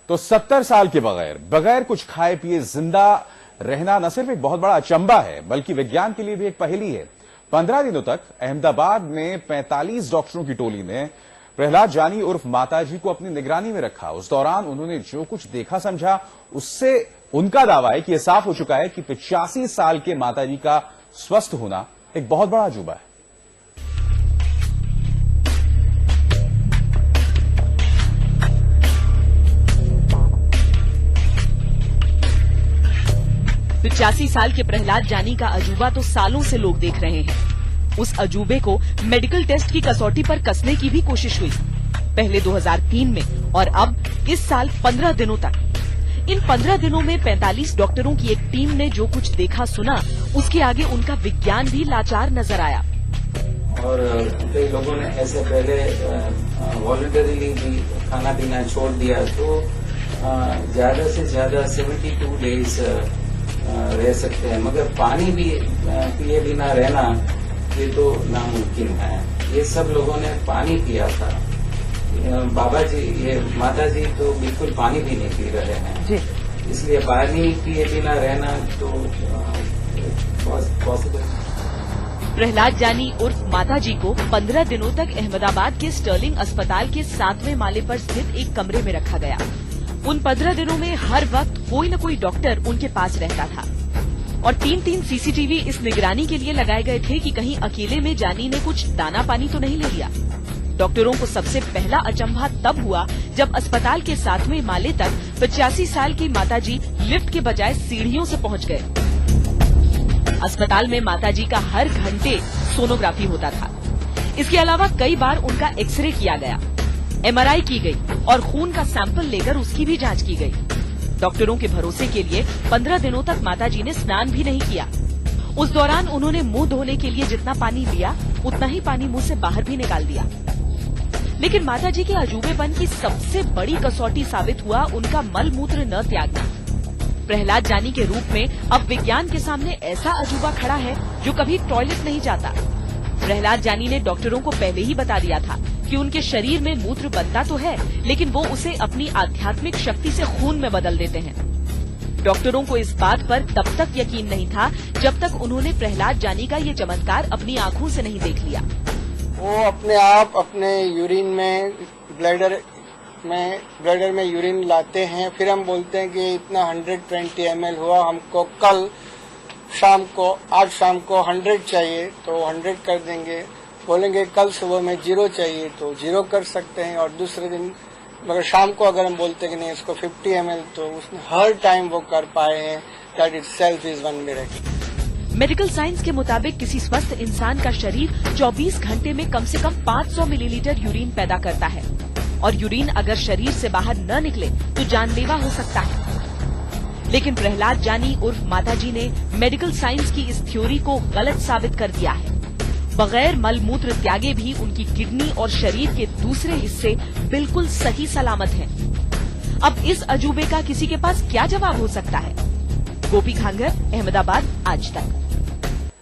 तो 70 साल के बगैर कुछ खाए पिए जिंदा रहना न सिर्फ एक बहुत बड़ा अचंबा है, बल्कि विज्ञान के लिए भी एक पहेली है। 15 दिनों तक अहमदाबाद में 45 डॉक्टरों की टोली ने प्रहलाद जानी उर्फ माताजी को अपनी निगरानी में रखा। उस दौरान उन्होंने जो कुछ देखा समझा, उससे उनका दावा है कि यह साफ हो चुका है कि 85 साल के माताजी का स्वस्थ होना एक बहुत बड़ा अजूबा है। पिचासी साल के प्रहलाद जानी का अजूबा तो सालों से लोग देख रहे हैं। उस अजूबे को मेडिकल टेस्ट की कसौटी पर कसने की भी कोशिश हुई, पहले 2003 में और अब इस साल 15 दिनों तक। इन 15 दिनों में 45 डॉक्टरों की एक टीम ने जो कुछ देखा सुना, उसके आगे उनका विज्ञान भी लाचार नजर आया। और कई लोगों ने ऐसे पहले वॉलंटरीली भी खाना पीना छोड़ दिया, तो ज्यादा से ज्यादा 72 डेज रह सकते हैं, मगर पानी भी पिए बिना रहना ये तो नामुमकिन है। ये सब लोगों ने पानी पिया था। बाबा जी, ये माता जी तो बिल्कुल पानी भी नहीं पी रहे हैं जी। इसलिए पानी पिए बिना रहना तो पॉसिबल। प्रहलाद जानी उर्फ माता जी को 15 दिनों तक अहमदाबाद के स्टर्लिंग अस्पताल के 7वें माले पर स्थित एक कमरे में रखा गया। उन 15 दिनों में हर वक्त कोई न कोई डॉक्टर उनके पास रहता था और 3 सीसीटीवी इस निगरानी के लिए लगाए गए थे कि कहीं अकेले में जानी ने कुछ दाना पानी तो नहीं ले लिया। डॉक्टरों को सबसे पहला अचंभा तब हुआ जब अस्पताल के 7वें माले तक 85 साल की माताजी लिफ्ट के बजाय सीढ़ियों से पहुंच गए। अस्पताल में माताजी का हर घंटे सोनोग्राफी होता था। इसके अलावा कई बार उनका एक्सरे किया गया, MRI की गई और खून का सैंपल लेकर उसकी भी जांच की गई। डॉक्टरों के भरोसे के लिए 15 दिनों तक माताजी ने स्नान भी नहीं किया। उस दौरान उन्होंने मुंह धोने के लिए जितना पानी लिया, उतना ही पानी मुंह से बाहर भी निकाल दिया। लेकिन माताजी के अजूबेपन की सबसे बड़ी कसौटी साबित हुआ उनका मल मूत्र न त्यागना। प्रहलाद जानी के रूप में अब विज्ञान के सामने ऐसा अजूबा खड़ा है जो कभी टॉयलेट नहीं जाता। प्रहलाद जानी ने डॉक्टरों को पहले ही बता दिया था कि उनके शरीर में मूत्र बनता तो है, लेकिन वो उसे अपनी आध्यात्मिक शक्ति से खून में बदल देते हैं। डॉक्टरों को इस बात पर तब तक यकीन नहीं था जब तक उन्होंने प्रहलाद जानी का ये चमत्कार अपनी आंखों से नहीं देख लिया। वो अपने आप अपने यूरिन में ब्लैडर में यूरिन लाते हैं, फिर हम बोलते हैं कि इतना 120 ml हुआ, हमको कल शाम को, आज शाम को 100 चाहिए तो 100 कर देंगे। बोलेंगे कल सुबह में 0 चाहिए तो 0 कर सकते हैं। और दूसरे दिन मगर शाम को अगर हम बोलते हैं कि नहीं इसको 50 ml, तो उसने हर टाइम वो कर पाए हैं। That itself is one miracle. Medical science के मुताबिक किसी स्वस्थ इंसान का शरीर 24 घंटे में कम से कम 500 मिलीलीटर यूरिन पैदा करता है और यूरिन अगर शरीर से बाहर न निकले तो जानलेवा हो सकता है। लेकिन प्रहलाद जानी उर्फ माताजी ने मेडिकल साइंस की इस थ्योरी को गलत साबित कर दिया है। बगैर मल मूत्र त्यागे भी उनकी किडनी और शरीर के दूसरे हिस्से बिल्कुल सही सलामत हैं। अब इस अजूबे का किसी के पास क्या जवाब हो सकता है? गोपी खांगर, अहमदाबाद, आज तक।